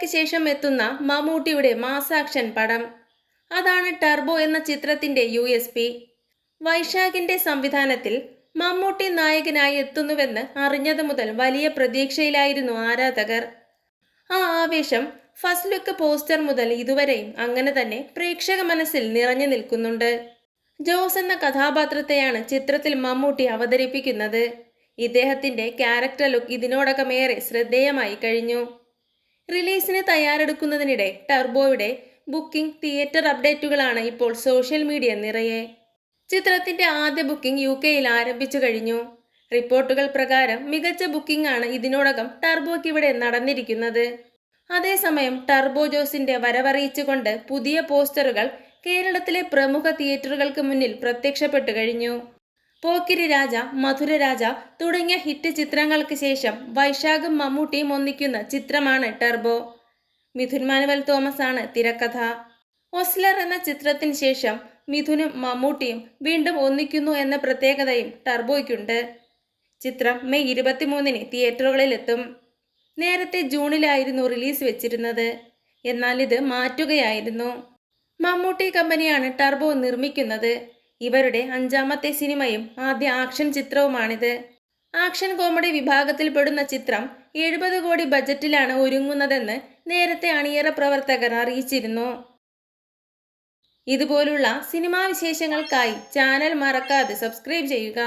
വർഷങ്ങൾക്ക് ശേഷം എത്തുന്ന മമ്മൂട്ടിയുടെ മാസ് ആക്ഷൻ പടം. അതാണ് ടർബോ എന്ന ചിത്രത്തിന്റെ USP. വൈശാഖിന്റെ സംവിധാനത്തിൽ മമ്മൂട്ടി നായകനായി എത്തുന്നുവെന്ന് അറിഞ്ഞതു മുതൽ വലിയ പ്രതീക്ഷയിലായിരുന്നു ആരാധകർ. ആ ആവേശം ഫസ്റ്റ് ലുക്ക് പോസ്റ്റർ മുതൽ ഇതുവരെയും അങ്ങനെ തന്നെ പ്രേക്ഷക മനസ്സിൽ നിറഞ്ഞു നിൽക്കുന്നുണ്ട്. ജോസ് എന്ന കഥാപാത്രത്തെയാണ് ചിത്രത്തിൽ മമ്മൂട്ടി അവതരിപ്പിക്കുന്നത്. ഇദ്ദേഹത്തിന്റെ ക്യാരക്ടർ ലുക്ക് ഇതിനോടകമേറെ ശ്രദ്ധേയമായി കഴിഞ്ഞു. റിലീസിന് തയ്യാറെടുക്കുന്നതിനിടെ ടർബോയുടെ ബുക്കിംഗ്, തിയേറ്റർ അപ്ഡേറ്റുകളാണ് ഇപ്പോൾ സോഷ്യൽ മീഡിയ നിറയെ. ചിത്രത്തിന്റെ ആദ്യ ബുക്കിംഗ് UK-യിൽ ആരംഭിച്ചു കഴിഞ്ഞു. റിപ്പോർട്ടുകൾ പ്രകാരം മികച്ച ബുക്കിംഗ് ആണ് ഇതിനോടകം ടർബോയ്ക്ക് ഇവിടെ നടന്നിരിക്കുന്നത്. അതേസമയം ടർബോ ജോസിന്റെ വരവറിയിച്ചുകൊണ്ട് പുതിയ പോസ്റ്ററുകൾ കേരളത്തിലെ പ്രമുഖ തിയേറ്ററുകൾക്ക് മുന്നിൽ പ്രത്യക്ഷപ്പെട്ടു കഴിഞ്ഞു. പോക്കിരി രാജ, മധുരരാജ തുടങ്ങിയ ഹിറ്റ് ചിത്രങ്ങൾക്ക് ശേഷം വൈശാഖും മമ്മൂട്ടിയും ഒന്നിക്കുന്ന ചിത്രമാണ് ടർബോ. മിഥുൻ മാനുവൽ തോമസ് ആണ് തിരക്കഥ. ഒസ്ലർ എന്ന ചിത്രത്തിന് ശേഷം മിഥുനും മമ്മൂട്ടിയും വീണ്ടും ഒന്നിക്കുന്നു എന്ന പ്രത്യേകതയും ടർബോയ്ക്കുണ്ട്. ചിത്രം മെയ് 23-ന് തിയേറ്ററുകളിലെത്തും. നേരത്തെ ജൂണിലായിരുന്നു റിലീസ് വെച്ചിരുന്നത്. എന്നാൽ ഇത് മാറ്റുകയായിരുന്നു. മമ്മൂട്ടി കമ്പനിയാണ് ടർബോ നിർമ്മിക്കുന്നത്. ഇവരുടെ 5ാമത്തെ സിനിമയും ആദ്യ ആക്ഷൻ ചിത്രവുമാണിത്. ആക്ഷൻ കോമഡി വിഭാഗത്തിൽപ്പെടുന്ന ചിത്രം 70 കോടി ബജറ്റിലാണ് ഒരുങ്ങുന്നതെന്ന് നേരത്തെ അണിയറ പ്രവർത്തകർ അറിയിച്ചിരുന്നു. ഇതുപോലുള്ള സിനിമാ വിശേഷങ്ങൾക്കായി ചാനൽ മറക്കാതെ സബ്സ്ക്രൈബ് ചെയ്യുക.